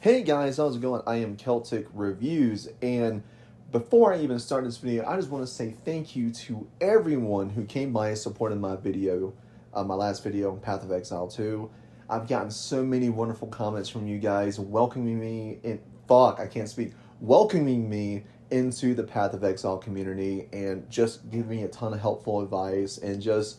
Hey guys, how's it going? I am Celtic Reviews, and before I even start this video, I just want to say thank you to everyone who came by and supported my video, my last video on Path of Exile 2. I've gotten so many wonderful comments from you guys welcoming me in, I can't speak, welcoming me into the Path of Exile community and just giving me a ton of helpful advice and just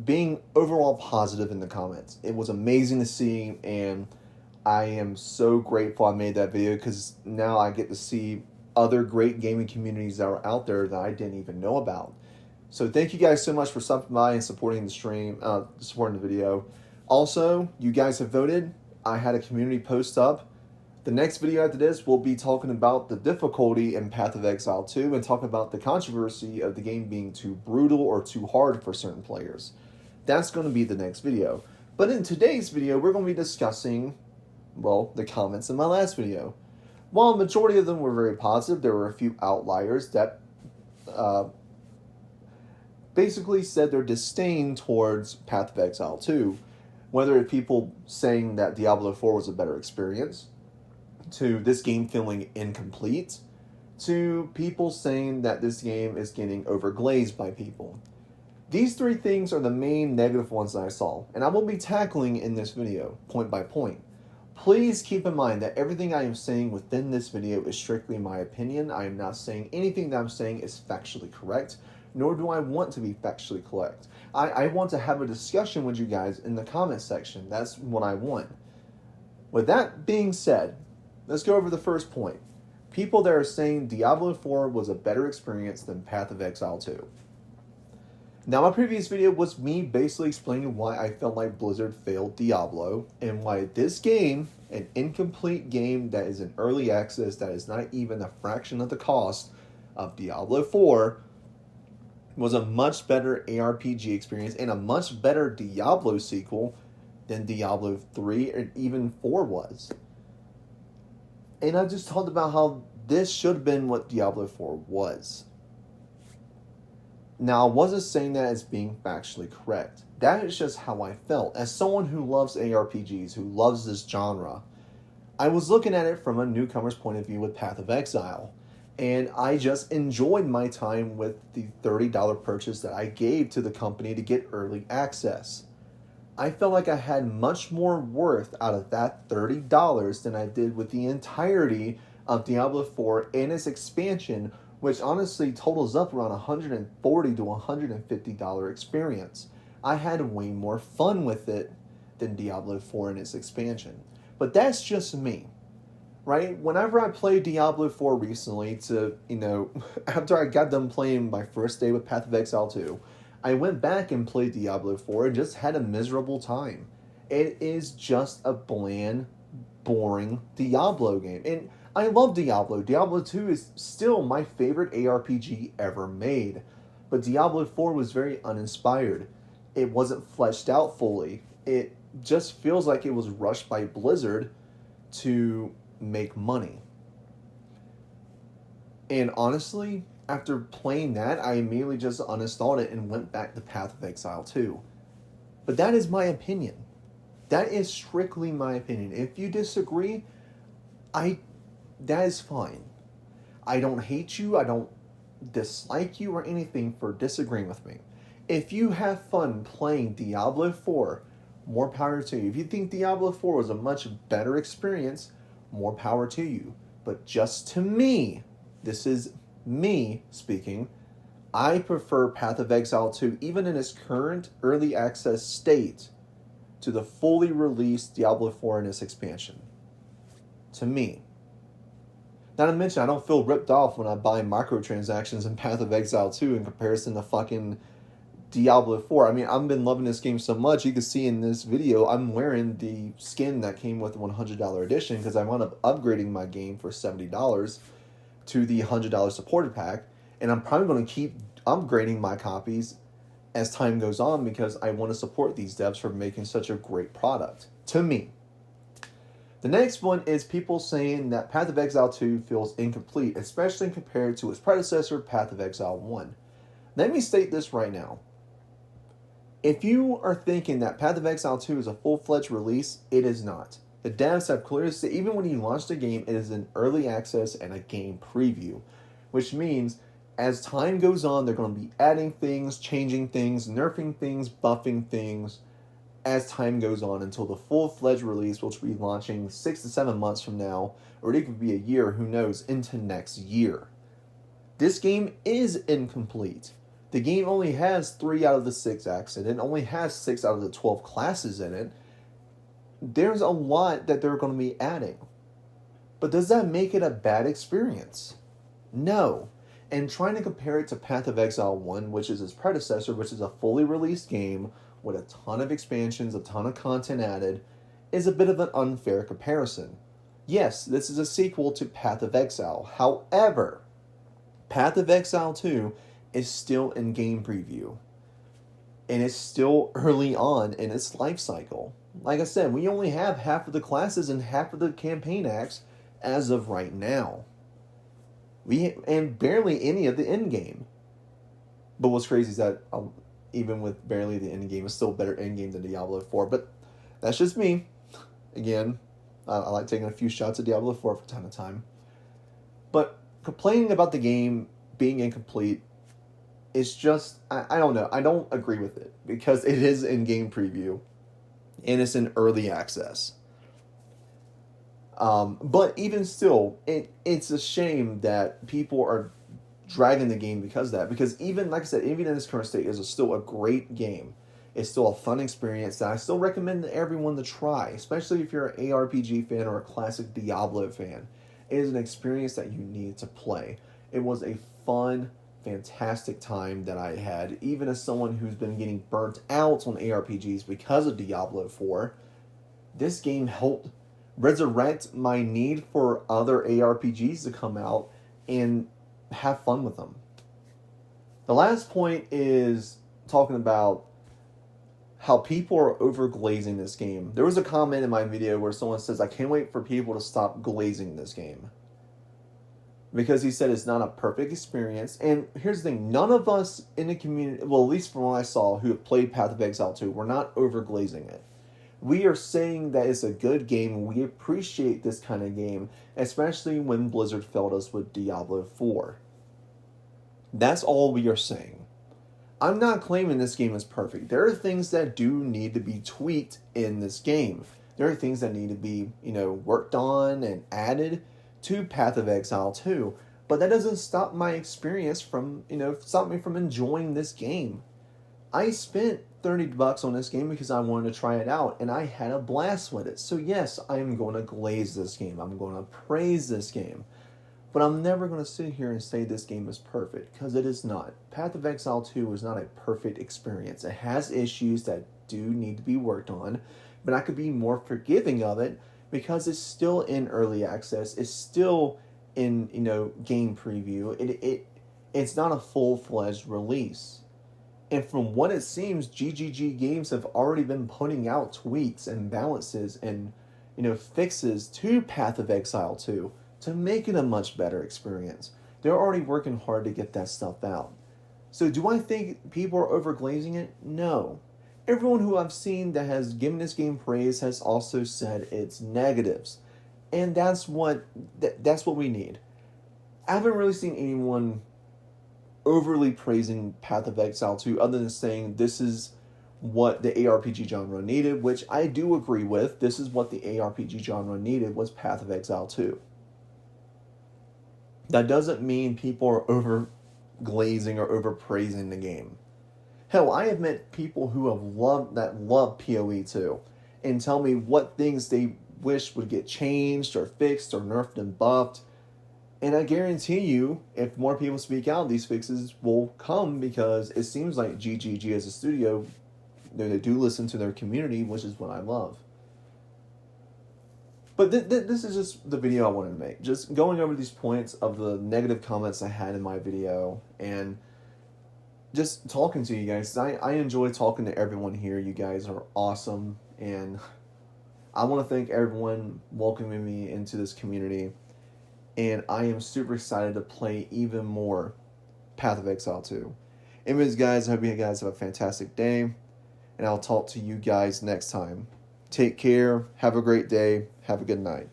being overall positive in the comments. It was amazing to see, and I am so grateful I made that video because now I get to see other great gaming communities that are out there that I didn't even know about. So thank you guys so much for stopping by and supporting the stream, supporting the video. Also, you guys have voted. I had a community post up. The next video after this, we'll be talking about the difficulty in Path of Exile 2 and talk about the controversy of the game being too brutal or too hard for certain players. That's going to be the next video. But in today's video, we're going to be discussing, well, the comments in my last video. While a majority of them were very positive, there were a few outliers that basically said their disdain towards Path of Exile 2. Whether it's people saying that Diablo 4 was a better experience, to this game feeling incomplete, to people saying that this game is getting overglazed by people. These three things are the main negative ones that I saw, and I will be tackling in this video, point by point. Please keep in mind that everything I am saying within this video is strictly my opinion. I am not saying anything that I'm saying is factually correct, nor do I want to be factually correct. I want to have a discussion with you guys in the comment section. That's what I want. With that being said, let's go over the first point. People that are saying Diablo 4 was a better experience than Path of Exile 2. Now, my previous video was me basically explaining why I felt like Blizzard failed Diablo and why this game, an incomplete game that is in early access, that is not even a fraction of the cost of Diablo 4, was a much better ARPG experience and a much better Diablo sequel than Diablo 3 and even 4 was. And I just talked about how this should have been what Diablo 4 was. Now, I wasn't saying that as being factually correct. That is just how I felt. As someone who loves ARPGs, who loves this genre, I was looking at it from a newcomer's point of view with Path of Exile. And I just enjoyed my time with the $30 purchase that I gave to the company to get early access. I felt like I had much more worth out of that $30 than I did with the entirety of Diablo 4 and its expansion, which honestly totals up around $140 to $150 experience. I had way more fun with it than Diablo 4 and its expansion. But that's just me, right? Whenever I played Diablo 4 recently after I got done playing my first day with Path of Exile 2, I went back and played Diablo 4 and just had a miserable time. It is just a bland, boring Diablo game. And I love Diablo. Diablo 2 is still my favorite ARPG ever made. But Diablo 4 was very uninspired. It wasn't fleshed out fully. It just feels like it was rushed by Blizzard to make money. And honestly, after playing that, I immediately just uninstalled it and went back to Path of Exile 2. But that is my opinion. That is strictly my opinion. If you disagree, that is fine. I don't hate you. I don't dislike you or anything for disagreeing with me. If you have fun playing Diablo 4, more power to you. If you think Diablo 4 was a much better experience, more power to you. But just to me, this is me speaking, I prefer Path of Exile 2, even in its current early access state, to the fully released Diablo 4 and its expansion. To me. Not to mention, I don't feel ripped off when I buy microtransactions in Path of Exile 2 in comparison to fucking Diablo 4. I mean, I've been loving this game so much. You can see in this video, I'm wearing the skin that came with the $100 edition because I wound up upgrading my game for $70 to the $100 supported pack. And I'm probably going to keep upgrading my copies as time goes on because I want to support these devs for making such a great product. To me. The next one is people saying that Path of Exile 2 feels incomplete, especially compared to its predecessor, Path of Exile 1. Let me state this right now. If you are thinking that Path of Exile 2 is a full-fledged release, it is not. The devs have clearly said, even when you launch the game, it is in early access and a game preview, which means as time goes on, they're going to be adding things, changing things, nerfing things, buffing things as time goes on until the full-fledged release, which will be launching 6 to 7 months from now, or it could be a year, who knows, into next year. This game is incomplete. The game only has 3 out of the 6 acts in it. It only has 6 out of the 12 classes in it. There's a lot that they're going to be adding. But does that make it a bad experience? No. And trying to compare it to Path of Exile 1, which is its predecessor, which is a fully released game with a ton of expansions, a ton of content added, is a bit of an unfair comparison. Yes, this is a sequel to Path of Exile. However, Path of Exile 2 is still in game preview. And it's still early on in its life cycle. Like I said, we only have half of the classes and half of the campaign acts as of right now. And barely any of the end game. But what's crazy is that even with barely the end game, it's still better end game than Diablo 4. But that's just me. Again, I like taking a few shots at Diablo 4 from time to time. But complaining about the game being incomplete is just, I don't know. I don't agree with it. Because it is in game preview. And it's in early access. But even still, it's a shame that people are dragging the game because of that. Because even, like I said, even in its current state, is still a great game. It's still a fun experience that I still recommend everyone to try, especially if you're an ARPG fan or a classic Diablo fan. It is an experience that you need to play. It was a fun, fantastic time that I had, even as someone who's been getting burnt out on ARPGs because of Diablo 4. This game helped resurrect my need for other ARPGs to come out and have fun with them. The last point is talking about how people are overglazing this game. There was a comment in my video where someone says, I can't wait for people to stop glazing this game. Because he said it's not a perfect experience. And here's the thing, none of us in the community, well, at least from what I saw, who have played Path of Exile 2, we're not overglazing it. We are saying that it's a good game, and we appreciate this kind of game, especially when Blizzard failed us with Diablo 4. That's all we are saying. I'm not claiming this game is perfect. There are things that do need to be tweaked in this game. There are things that need to be, worked on and added to Path of Exile 2. But that doesn't stop my experience from, stop me from enjoying this game. I spent $30 on this game because I wanted to try it out, and I had a blast with it. So yes, I am going to glaze this game. I'm going to praise this game. But I'm never going to sit here and say this game is perfect, because it is not. Path of Exile 2 is not a perfect experience. It has issues that do need to be worked on, but I could be more forgiving of it because it's still in early access. It's still in, game preview. It's not a full-fledged release. And from what it seems, GGG Games have already been putting out tweaks and balances and, fixes to Path of Exile 2 to make it a much better experience. They're already working hard to get that stuff out. So do I think people are overglazing it? No. Everyone who I've seen that has given this game praise has also said its negatives. And that's what we need. I haven't really seen anyone overly praising Path of Exile 2 other than saying this is what the ARPG genre needed, which I do agree with. This is what the ARPG genre needed, was Path of Exile 2. That doesn't mean people are overglazing or overpraising the game. Hell, I have met people who have love PoE 2 and tell me what things they wish would get changed or fixed or nerfed and buffed. And I guarantee you, if more people speak out, these fixes will come, because it seems like GGG as a studio, they do listen to their community, which is what I love. But this is just the video I wanted to make. Just going over these points of the negative comments I had in my video, and just talking to you guys. I enjoy talking to everyone here. You guys are awesome, and I want to thank everyone welcoming me into this community. And I am super excited to play even more Path of Exile 2. Anyways, guys, I hope you guys have a fantastic day. And I'll talk to you guys next time. Take care. Have a great day. Have a good night.